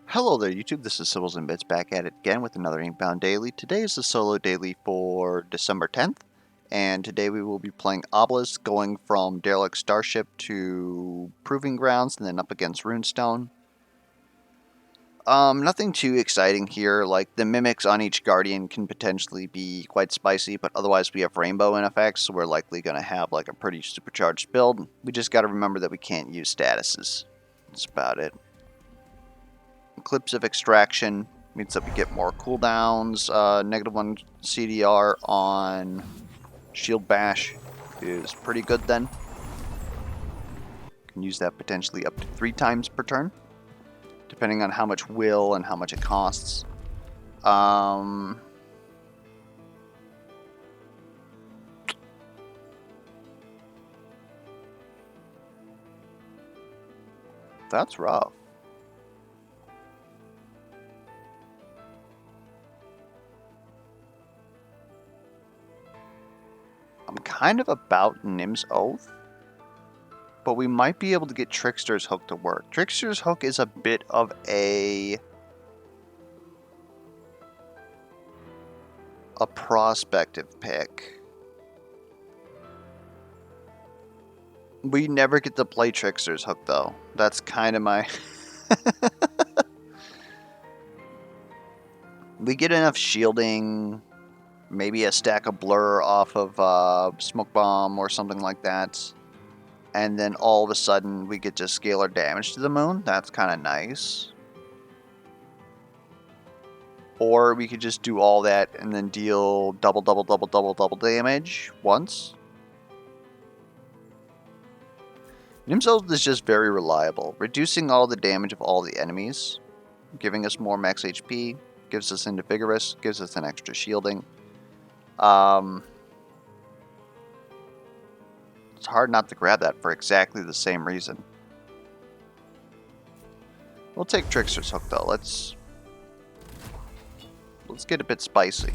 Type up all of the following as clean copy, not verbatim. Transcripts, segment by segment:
Hello there YouTube, this is Sibbles and Bits back at it again with another Inkbound Daily. Today is the solo daily for December 10th, and today we will be playing Obelisk, going from Derelict Starship to Proving Grounds and then up against Runestone. Nothing too exciting here, like the mimics on each Guardian can potentially be quite spicy, but otherwise we have Rainbow in effect, so we're likely going to have like a pretty supercharged build. We just got to remember that we can't use statuses. That's about it. Eclipse of Extraction means that we get more cooldowns. -1 CDR on Shield Bash is pretty good then. Can use that potentially up to 3 times per turn, depending on how much will and how much it costs. That's rough. I'm kind of about Nim's Oath, but we might be able to get Trickster's Hook to work. Trickster's Hook is a bit of a prospective pick. We never get to play Trickster's Hook, though. That's kind of my... We get enough shielding, maybe a stack of Blur off of Smoke Bomb or something like that, and then all of a sudden we get to scale our damage to the moon. That's kind of nice. Or we could just do all that and then deal double damage once. Nim's Oath is just very reliable, reducing all the damage of all the enemies, giving us more max HP, gives us into Vigorous, gives us an extra shielding. It's hard not to grab that for exactly the same reason. We'll take Trickster's Hook though. Let's get a bit spicy.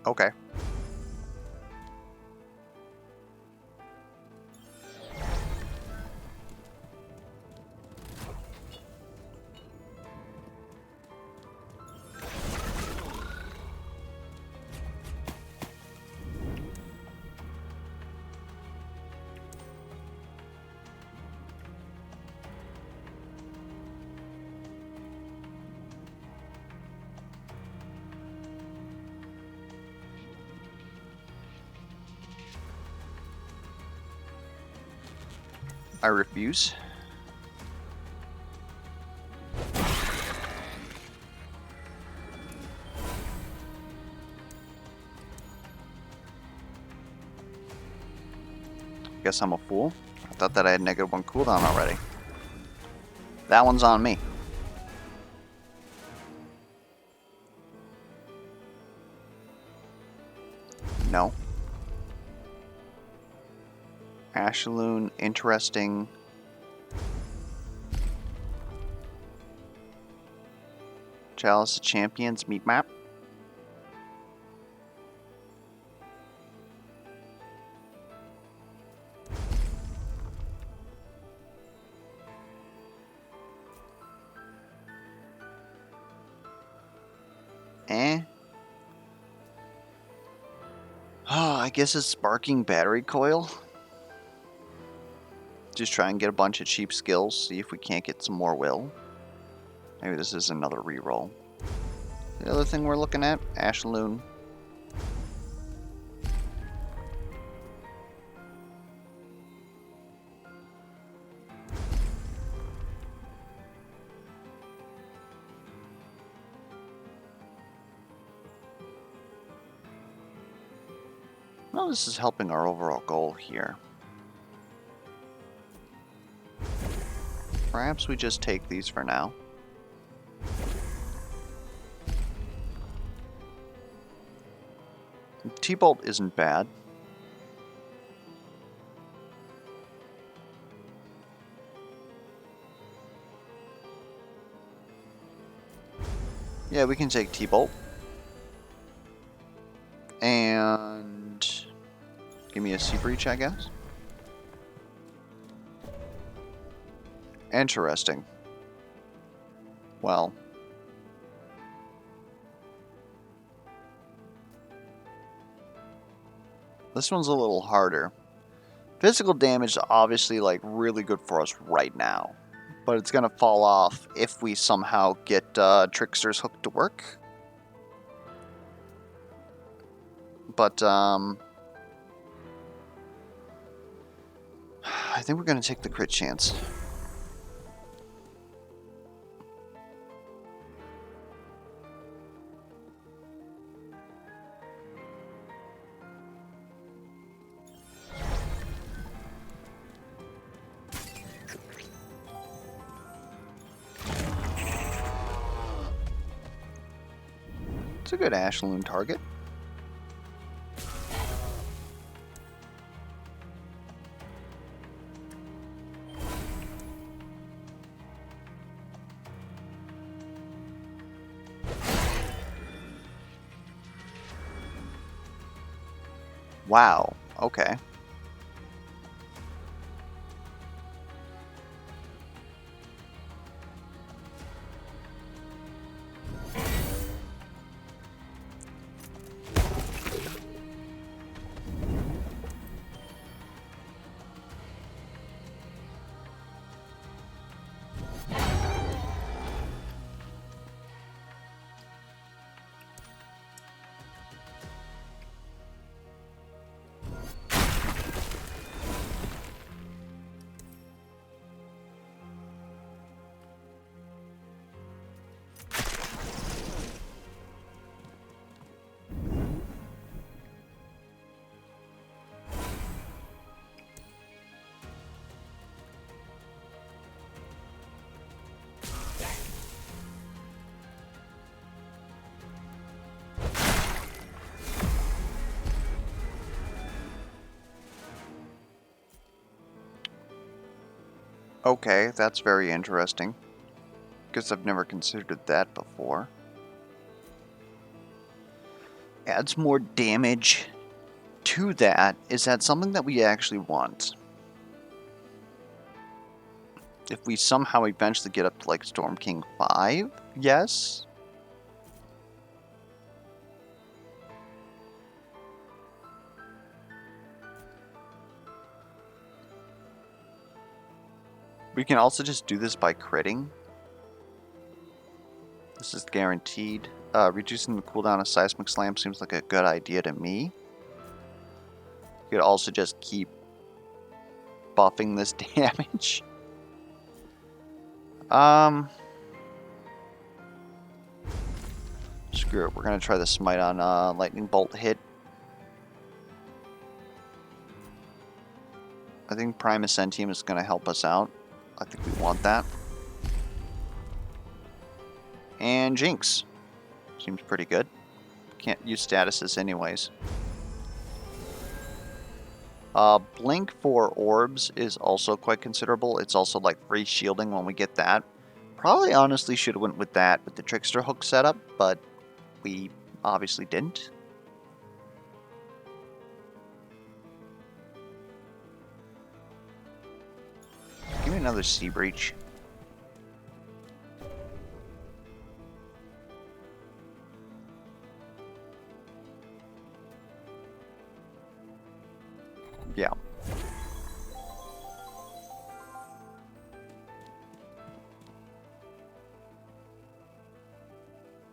Okay. I refuse. Guess I'm a fool. I thought that I had -1 cooldown already. That one's on me. No. Ashaloon, interesting. Chalice of Champions, meat map. Oh, I guess it's Sparking Battery Coil. Just try and get a bunch of cheap skills, see if we can't get some more will. Maybe this is another reroll. The other thing we're looking at, Ashaloon. Well, this is helping our overall goal here. Perhaps we just take these for now. T-Bolt isn't bad. Yeah, we can take T-Bolt. And give me a Sea Breach, I guess. Interesting. Well. This one's a little harder. Physical damage is obviously like really good for us right now. But it's going to fall off if we somehow get Trickster's Hook to work. But I think we're going to take the crit chance. It's a good Ashloon target. Wow, okay. Okay, that's very interesting. Guess I've never considered that before. Adds more damage to that. Is that something that we actually want? If we somehow eventually get up to like Storm King 5, yes. We can also just do this by critting. This is guaranteed. Reducing the cooldown of Seismic Slam seems like a good idea to me. You could also just keep buffing this damage. Screw it. We're going to try the Smite on Lightning Bolt hit. I think Prime Ascentium is going to help us out. I think we want that. And Jinx. Seems pretty good. Can't use statuses anyways. Blink for orbs is also quite considerable. It's also like free shielding when we get that. Probably honestly should have went with that with the Trickster Hook setup, but we obviously didn't. Give me another Sea Breach. Yeah.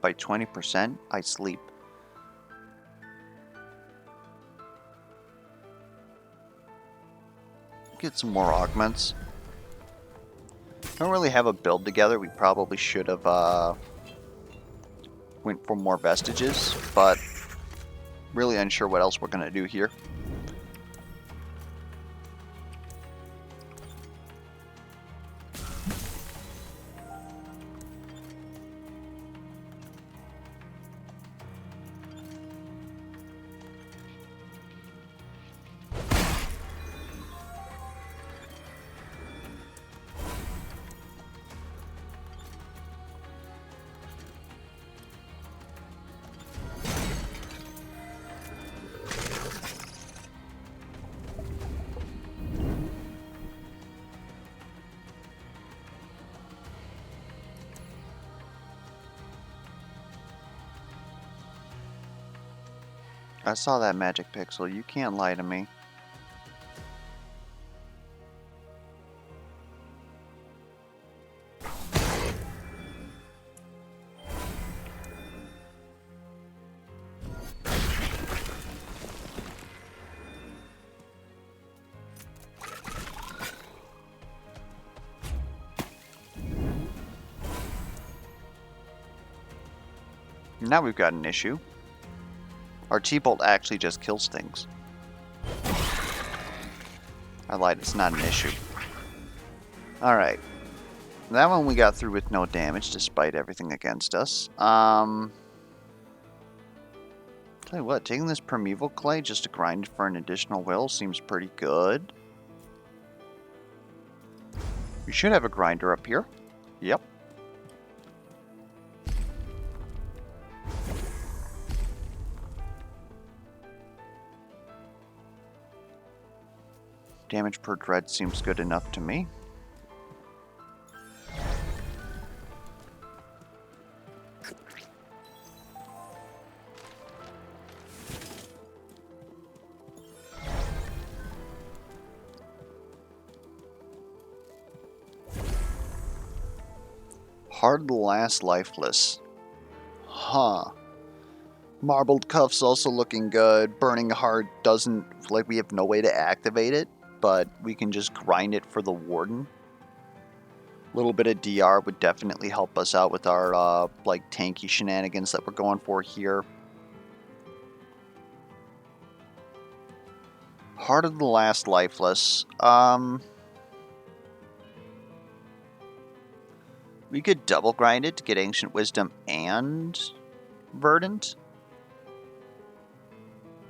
By 20%, I sleep. Get some more augments. Don't really have a build together. We probably should have went for more vestiges, but really unsure what else we're gonna do here. I saw that magic pixel. You can't lie to me. Now we've got an issue. Our T-Bolt actually just kills things. I lied, it's not an issue. Alright. That one we got through with no damage, despite everything against us. Tell you what, taking this primeval clay just to grind for an additional will seems pretty good. We should have a grinder up here. Yep. Damage per dread seems good enough to me. Hard last lifeless. Huh. Marbled Cuff's also looking good. Burning Heart doesn't, like, we have no way to activate it, but we can just grind it for the Warden. A little bit of DR would definitely help us out with our, like, tanky shenanigans that we're going for here. Heart of the Last Lifeless. We could double grind it to get Ancient Wisdom and Verdant.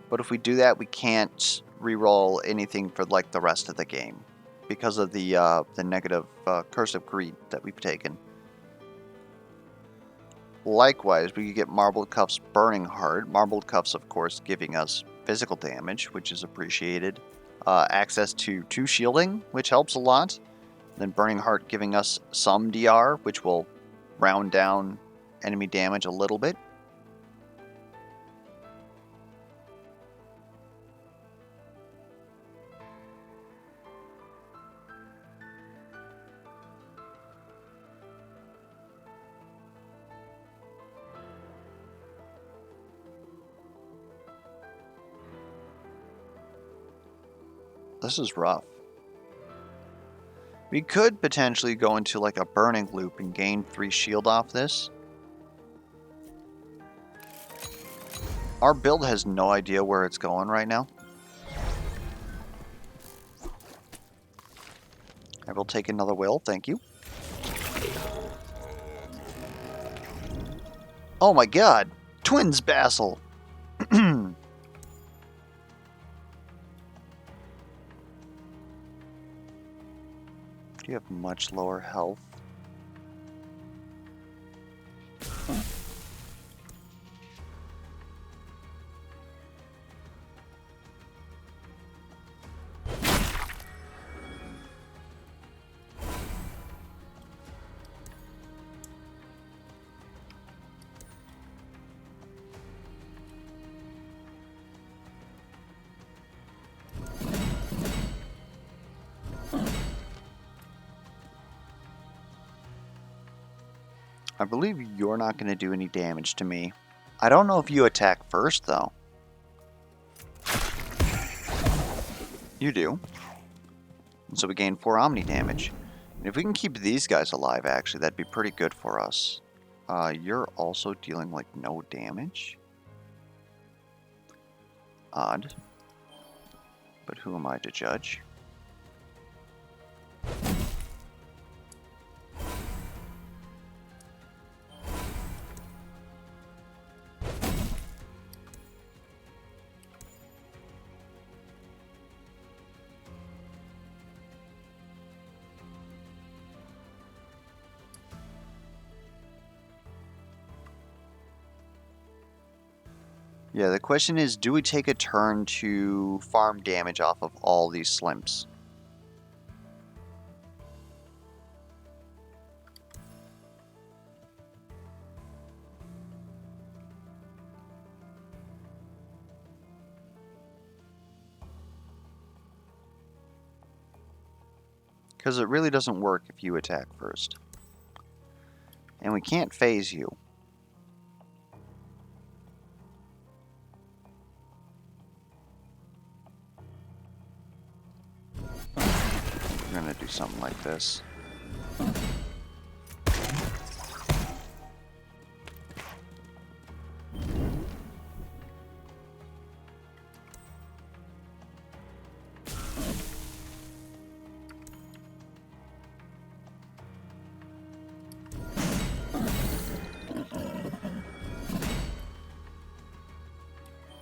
But if we do that, we can't reroll anything for like the rest of the game because of the negative Curse of Greed that we've taken. Likewise, we could get Marbled Cuff's Burning Heart. Marbled Cuff's, of course, giving us physical damage, which is appreciated. Access to 2 shielding, which helps a lot. Then Burning Heart giving us some DR, which will round down enemy damage a little bit. This is rough. We could potentially go into like a burning loop and gain 3 shield off this. Our build has no idea where it's going right now. I will take another will, thank you. Oh my god! Twins Basil! You have much lower health. I believe you're not going to do any damage to me. I don't know if you attack first, though. You do. And so we gain 4 Omni damage. And if we can keep these guys alive, actually, that'd be pretty good for us. You're also dealing, like, no damage. Odd. But who am I to judge? Yeah, the question is, do we take a turn to farm damage off of all these slimps? Because it really doesn't work if you attack first. And we can't phase you. We're gonna do something like this.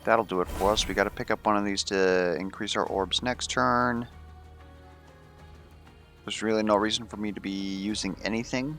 That'll do it for us. We gotta pick up one of these to increase our orbs next turn. There's really no reason for me to be using anything.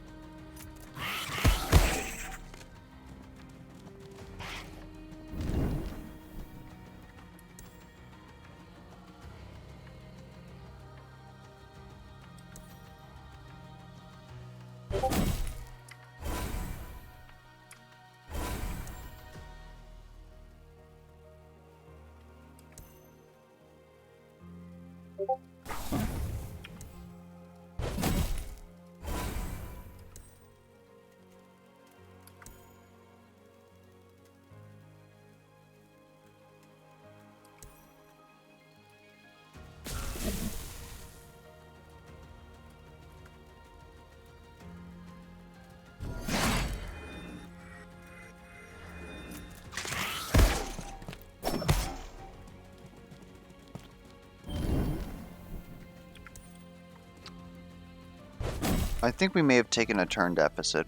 I think we may have taken a turn deficit.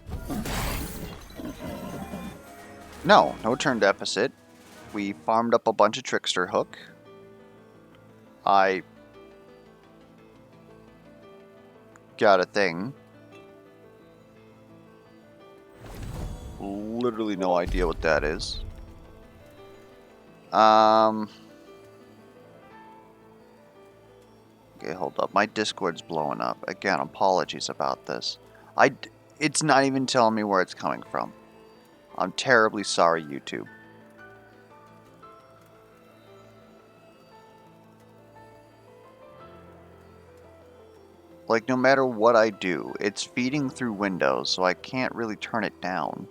No turn deficit. We farmed up a bunch of Trickster Hook. I got a thing. Literally no idea what that is. Okay, hold up. My Discord's blowing up. Again, apologies about this. It's not even telling me where it's coming from. I'm terribly sorry, YouTube. Like, no matter what I do, it's feeding through Windows, so I can't really turn it down.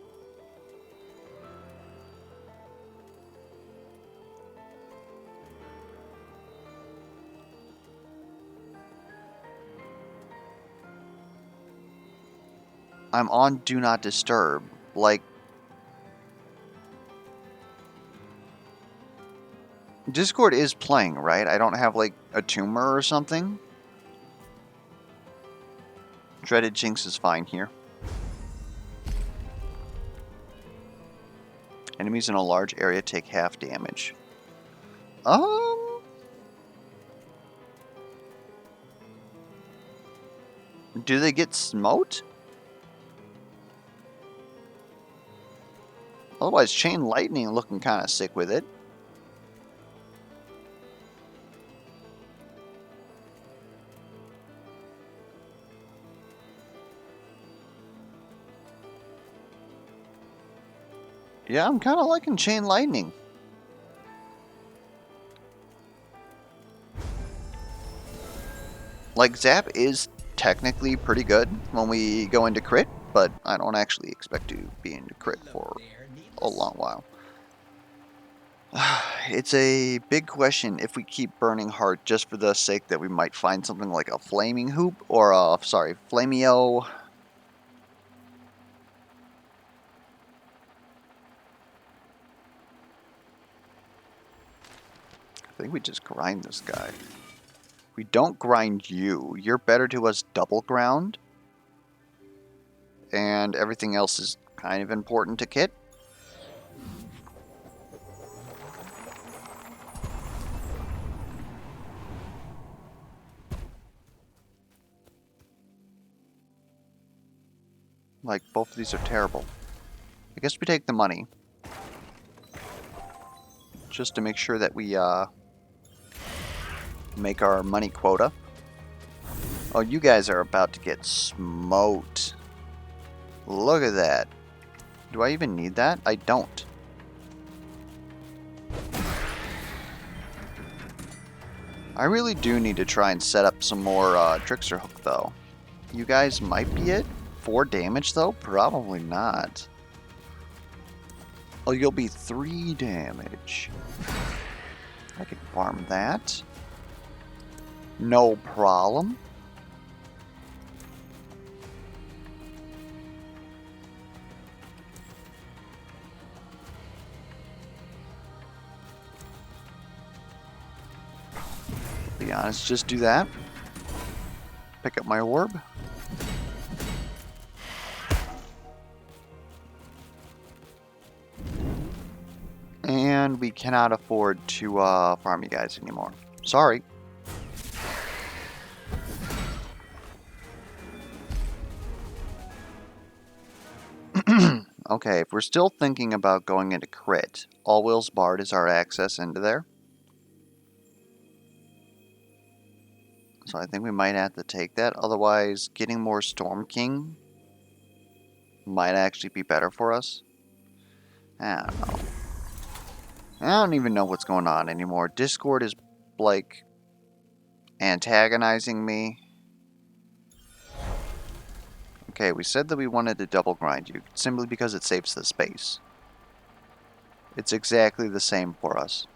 I'm on Do Not Disturb. Like, Discord is playing, right? I don't have, like, a tumor or something? Dreaded Jinx is fine here. Enemies in a large area take half damage. Do they get smote? Otherwise, Chain Lightning looking kind of sick with it. Yeah, I'm kind of liking Chain Lightning. Like, Zap is technically pretty good when we go into crit, but I don't actually expect to be into crit for a long while. It's a big question if we keep burning heart just for the sake that we might find something like a Flaming Hoop or a, Flameo. I think we just grind this guy. We don't grind you. You're better to us double ground. And everything else is kind of important to Kit. Like, both of these are terrible. I guess we take the money. Just to make sure that we, make our money quota. Oh, you guys are about to get smoked. Look at that. Do I even need that? I don't. I really do need to try and set up some more Trickster Hook, though. You guys might be it. 4 damage, though? Probably not. Oh, you'll be 3 damage. I can farm that. No problem. Be honest, just do that. Pick up my orb. And we cannot afford to farm you guys anymore. Sorry. Okay, if we're still thinking about going into crit, All Will's Bard is our access into there. So I think we might have to take that. Otherwise, getting more Storm King might actually be better for us. I don't know. I don't even know what's going on anymore. Discord is, like, antagonizing me. Okay, we said that we wanted to double grind you, simply because it saves the space. It's exactly the same for us.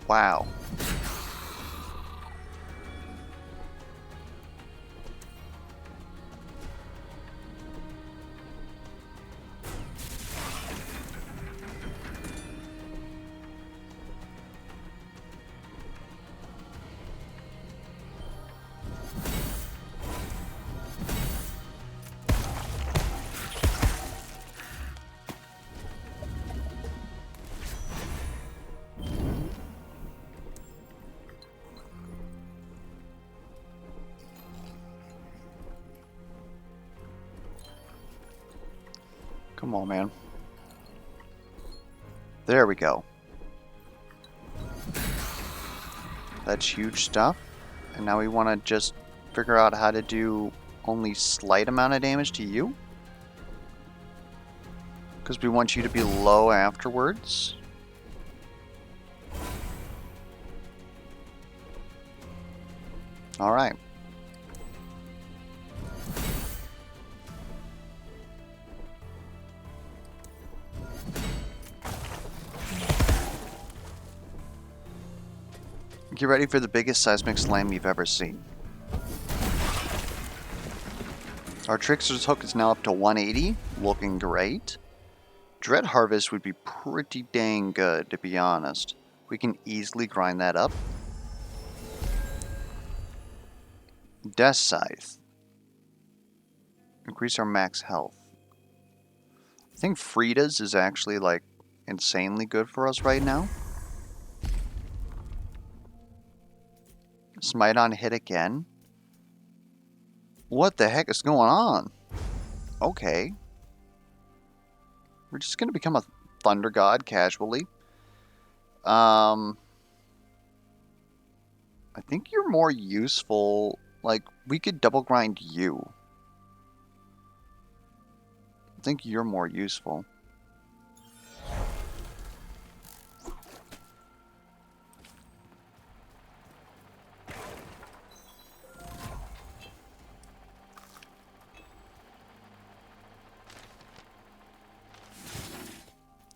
Wow. Come on, man. There we go. That's huge stuff. And now we want to just figure out how to do only slight amount of damage to you. Because we want you to be low afterwards. Alright. Get ready for the biggest seismic slam you've ever seen. Our Trickster's Hook is now up to 180, looking great. Dread Harvest would be pretty dang good, to be honest. We can easily grind that up. Death Scythe. Increase our max health. I think Frida's is actually, like, insanely good for us right now. Smite on hit again. What the heck is going on? Okay. We're just gonna become a Thunder God casually. I think you're more useful. Like, we could double grind you. I think you're more useful.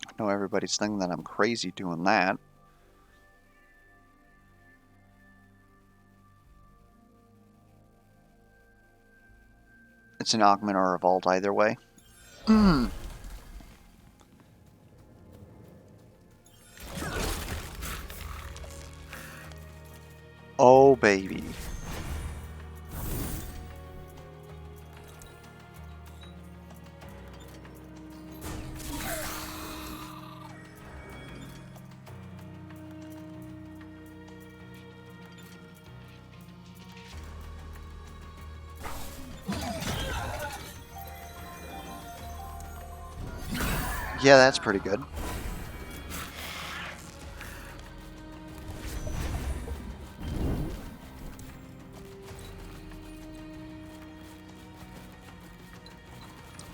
I know everybody's thinking that I'm crazy doing that. It's an augment or a revolt either way. Oh, baby. Yeah, that's pretty good.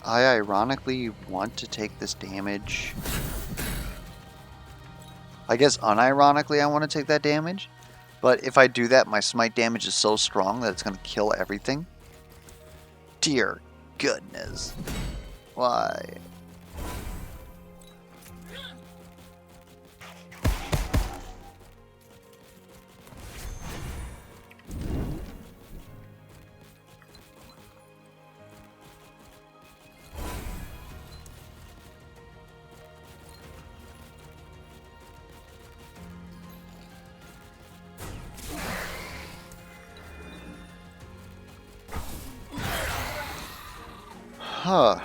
I ironically want to take this damage. I guess unironically I want to take that damage. But if I do that, my smite damage is so strong that it's going to kill everything. Dear goodness. Why? Huh.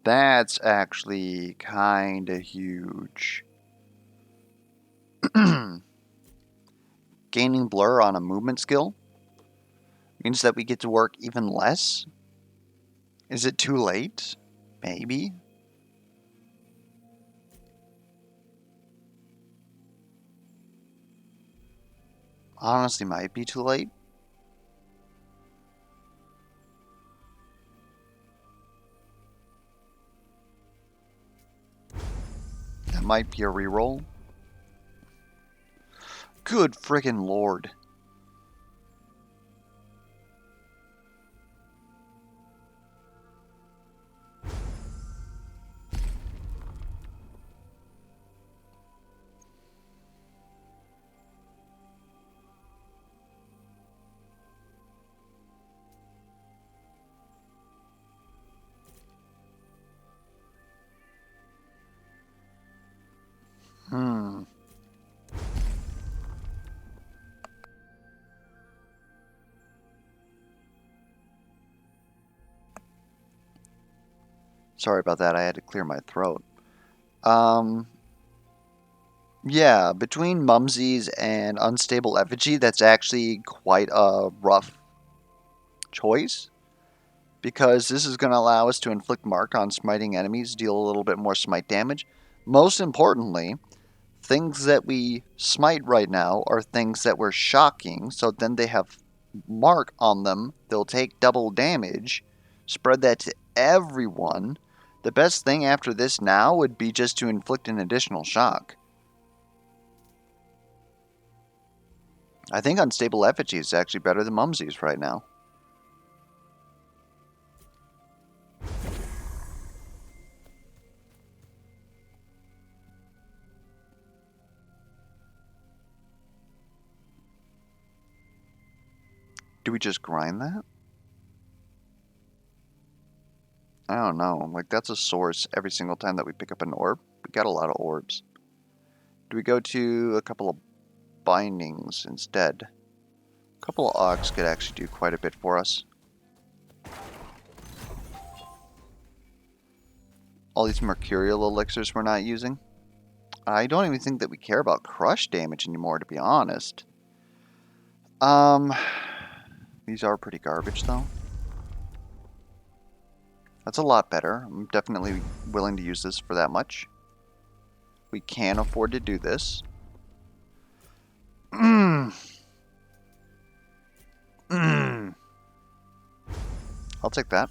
That's actually kinda huge. Gaining blur on a movement skill means that we get to work even less? Is it too late? Maybe? Honestly, might be too late. That might be a reroll. Good friggin' lord. Hmm. Sorry about that, I had to clear my throat. Yeah, between Mumsies and Unstable Effigy, that's actually quite a rough choice. Because this is going to allow us to inflict mark on smiting enemies, deal a little bit more smite damage. Most importantly, things that we smite right now are things that were shocking, so then they have mark on them. They'll take double damage. Spread that to everyone. The best thing after this now would be just to inflict an additional shock. I think Unstable Effigy is actually better than Mumsies right now. Do we just grind that? I don't know. Like, that's a source every single time that we pick up an orb. We got a lot of orbs. Do we go to a couple of bindings instead? A couple of Ox could actually do quite a bit for us. All these mercurial elixirs we're not using. I don't even think that we care about crush damage anymore, to be honest. These are pretty garbage, though. That's a lot better. I'm definitely willing to use this for that much. We can afford to do this. I'll take that.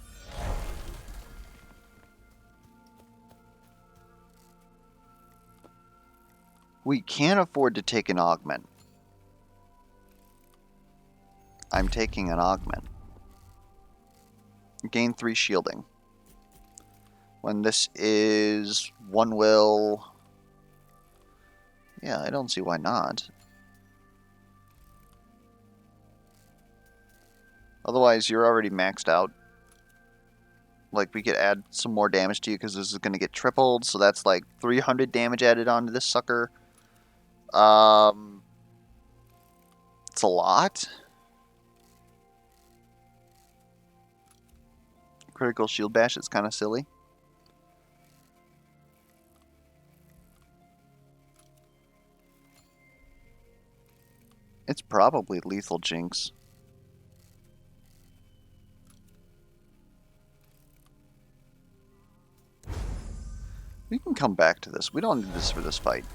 We can't afford to take an augment. I'm taking an augment. Gain 3 shielding. When this is 1 will... Yeah, I don't see why not. Otherwise, you're already maxed out. Like, we could add some more damage to you because this is going to get tripled. So that's like 300 damage added onto this sucker. It's a lot. Critical shield bash is kind of silly. It's probably lethal jinx. We can come back to this. We don't need this for this fight.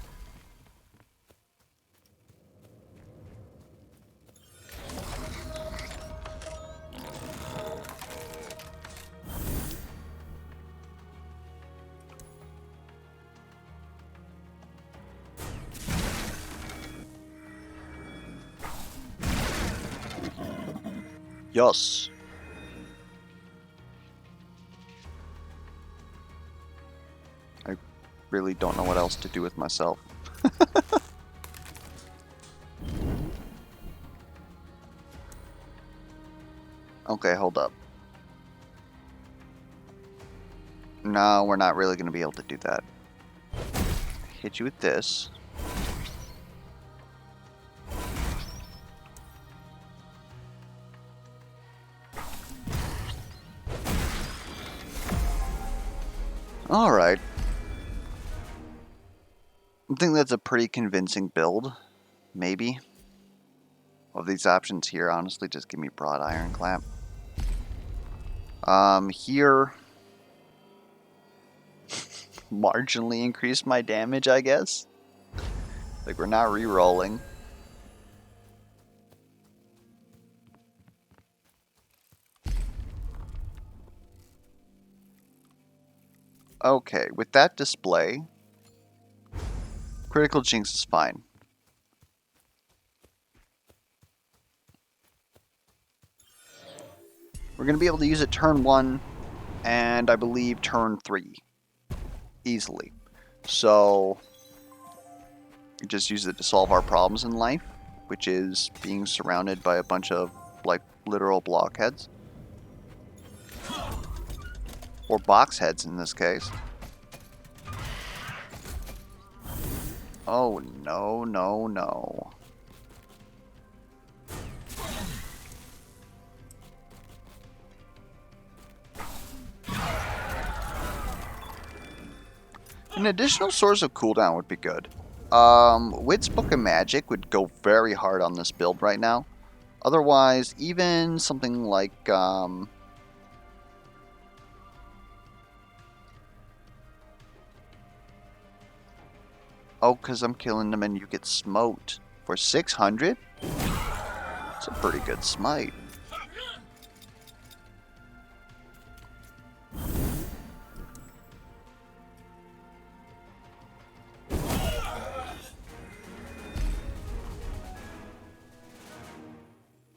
Yes. I really don't know what else to do with myself. Okay, hold up. No, we're not really going to be able to do that. Hit you with this. Alright. I think that's a pretty convincing build. Maybe. Of these options here, honestly, just give me broad ironclap. Here... marginally increase my damage, I guess. Like, we're not re-rolling. Okay, with that display, critical jinx is fine. We're going to be able to use it turn 1 and I believe turn 3 easily. So, we just use it to solve our problems in life, which is being surrounded by a bunch of, like, literal blockheads. Or box heads in this case. Oh, no, no, no. An additional source of cooldown would be good. Wit's Book of Magic would go very hard on this build right now. Otherwise, even something like, oh, because I'm killing them and you get smoked. For 600? It's a pretty good smite.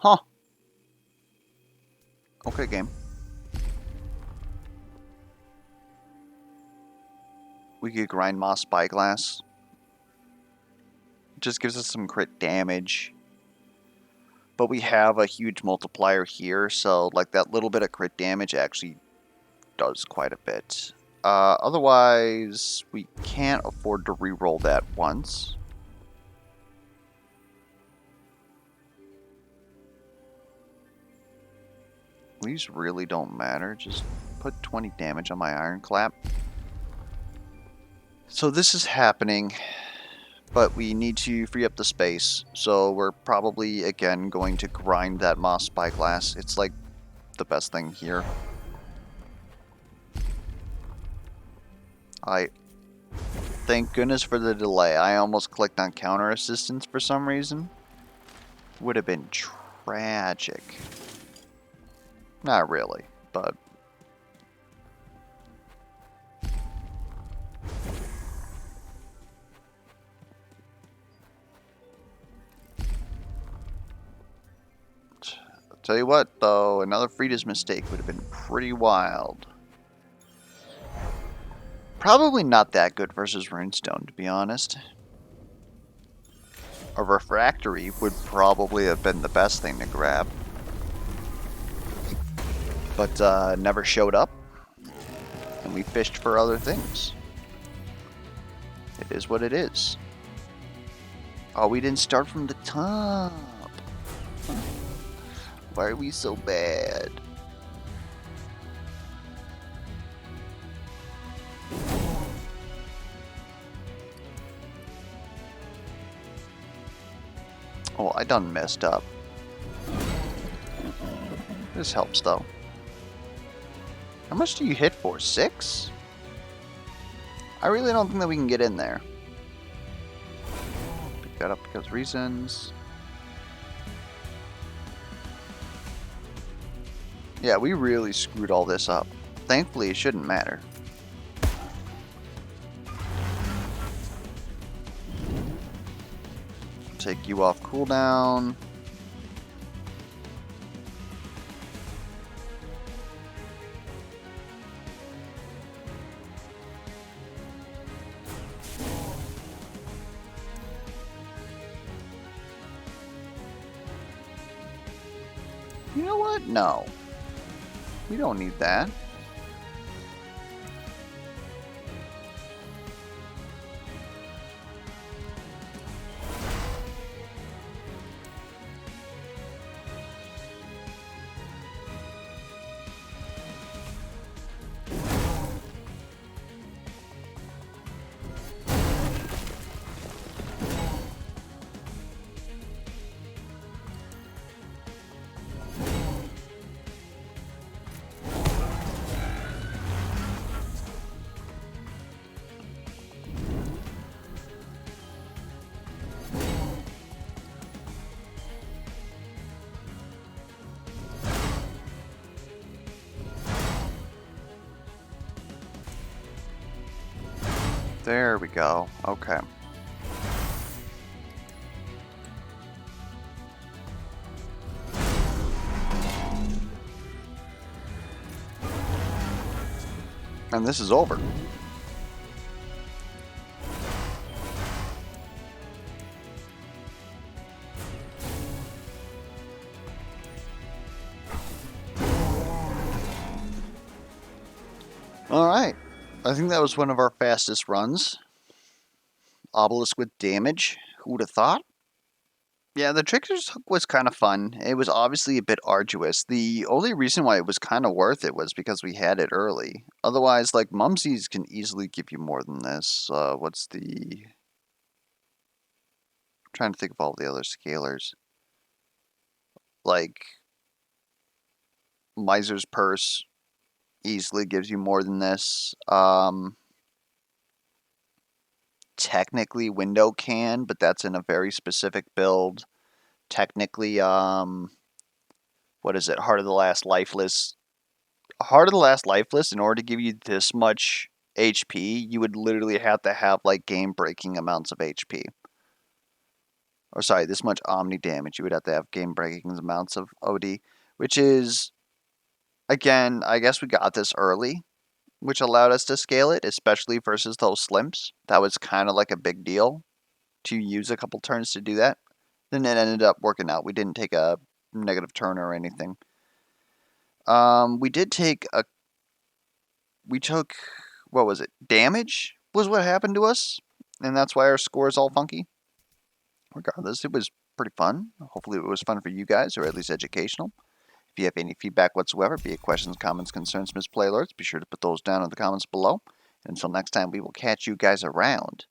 Huh. Okay, game. We could grind Moss Spyglass. It just gives us some crit damage. But we have a huge multiplier here, so like that little bit of crit damage actually does quite a bit. Otherwise, we can't afford to reroll that once. These really don't matter. Just put 20 damage on my ironclap. So this is happening, but we need to free up the space. So we're probably, again, going to grind that Moss Spyglass. It's like the best thing here. Thank goodness for the delay. I almost clicked on counter assistance for some reason. Would have been tragic. Not really, but... I'll tell you what, though, another Frida's mistake would have been pretty wild. Probably not that good versus Runestone, to be honest. A Refractory would probably have been the best thing to grab. But never showed up. And we fished for other things. It is what it is. Oh, we didn't start from the top. Why are we so bad? Oh, I done messed up. This helps, though. How much do you hit for? 6? I really don't think that we can get in there. Pick that up because reasons. Yeah, we really screwed all this up. Thankfully, it shouldn't matter. Take you off cooldown. You know what? No. We don't need that. There we go. Okay. And this is over. Alright. I think that was one of our fastest runs. Obelisk with damage. Who would have thought? Yeah, the Trickster's Hook was kind of fun. It was obviously a bit arduous. The only reason why it was kind of worth it was because we had it early. Otherwise, like, Mumsies can easily give you more than this. What's the... I'm trying to think of all the other scalers. Like, Miser's Purse easily gives you more than this. Technically, Window can, but that's in a very specific build. Technically, what is it? Heart of the Last Lifeless. Heart of the Last Lifeless, in order to give you this much HP, you would literally have to have, like, game-breaking amounts of HP. Or, sorry, this much Omni damage. You would have to have game-breaking amounts of OD. Which is, again, I guess we got this early, which allowed us to scale it, especially versus those Slimps. That was kind of like a big deal to use a couple turns to do that. Then it ended up working out. We didn't take a negative turn or anything. We did take a... We took... What was it? Damage was what happened to us. And that's why our score is all funky. Regardless, it was pretty fun. Hopefully it was fun for you guys, or at least educational. If you have any feedback whatsoever, be it questions, comments, concerns, misplay alerts, be sure to put those down in the comments below. And until next time, we will catch you guys around.